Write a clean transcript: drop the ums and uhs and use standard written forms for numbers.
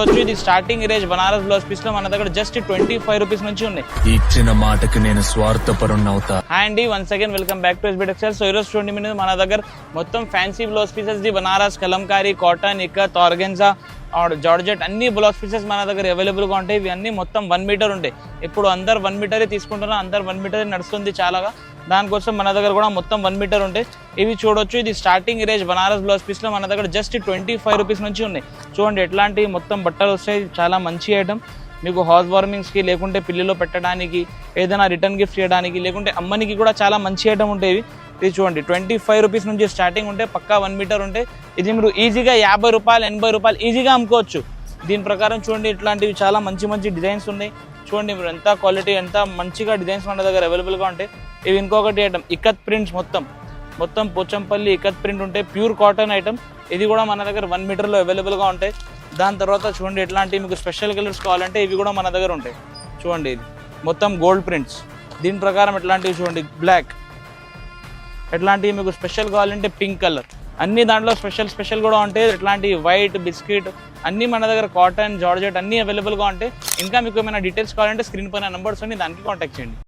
వచ్చి ఇది starting range Banaras blouse piece లో మన దగ్గర జస్ట్ 25 రూపీస్ నుంచి ఉన్నాయి. ఇచ్చిన మాటకి నేను స్వార్థపరుణ్ణవుతా. హాయ్ అండి, once again welcome back to SB textiles. So ఈరోజు చూడండి మీద మన దగ్గర మొత్తం fancy blouse pieces the Banaras, Kalamkari, cotton, ikat, organza, georgette అన్ని బ్లౌజ్ పీసెస్ మన దగ్గర అవైలబుల్గా ఉంటాయి. ఇవి అన్ని మొత్తం 1 మీటర్ ఉంటాయి. ఇప్పుడు అందరు 1 మీటరే తీసుకుంటున్నారు, అందరు 1 మీటరే నడుస్తుంది చాలాగా. దానికోసం మన దగ్గర కూడా మొత్తం 1 మీటర్ ఉంటాయి. ఇవి చూడొచ్చు, ఇది స్టార్టింగ్ రేంజ్ బనారస్ బ్లౌజ్ పీస్లో మన దగ్గర జస్ట్ 25 రూపీస్ నుంచి ఉన్నాయి. చూడండి ఎట్లాంటి మొత్తం బట్టలు వస్తాయి, చాలా మంచి ఐటమ్. మీకు హౌస్ వార్మింగ్స్కి, లేకుంటే పిల్లిలో పెట్టడానికి, ఏదైనా రిటర్న్ గిఫ్ట్ చేయడానికి, లేకుంటే అమ్మనికి కూడా చాలా మంచి ఐటమ్ ఉంటాయి. ఇది చూడండి 25 రూపీస్ నుంచి స్టార్టింగ్ ఉంటే పక్కా 1 మీటర్ ఉంటే ఇది మీరు ఈజీగా 50 రూపాయలు 80 రూపాయలు ఈజీగా అమ్ముకోవచ్చు. దీని ప్రకారం చూడండి ఇట్లాంటివి చాలా మంచి మంచి డిజైన్స్ ఉన్నాయి. చూడండి మీరు ఎంత క్వాలిటీ, ఎంత మంచిగా డిజైన్స్ మన దగ్గర అవైలబుల్గా ఉంటాయి. ఇవి ఇంకొకటి ఐటమ్ ఇక్కత్ ప్రింట్స్, మొత్తం పోచంపల్లి ఇక్కత్ ప్రింట్ ఉంటాయి, ప్యూర్ కాటన్ ఐటమ్. ఇది కూడా మన దగ్గర 1 మీటర్లో అవైలబుల్గా ఉంటాయి. దాని తర్వాత చూడండి ఎట్లాంటి మీకు స్పెషల్ కలర్స్ కావాలంటే ఇవి కూడా మన దగ్గర ఉంటాయి. చూడండి ఇది మొత్తం గోల్డ్ ప్రింట్స్. దీని ప్రకారం ఎట్లాంటివి చూడండి బ్లాక్, ఎట్లాంటివి మీకు స్పెషల్ కావాలంటే పింక్ కలర్, అన్ని దాంట్లో స్పెషల్ కూడా ఉంటాయి. ఎట్లాంటి వైట్, బిస్కెట్ అన్నీ మన దగ్గర కాటన్, జార్జెట్ అన్నీ అవైలబుల్గా ఉంటాయి. ఇంకా మీకు ఏమైనా డీటెయిల్స్ కావాలంటే స్క్రీన్ పైన నెంబర్స్ ఉన్నాయి, దానికి కాంటాక్ట్ చేయండి.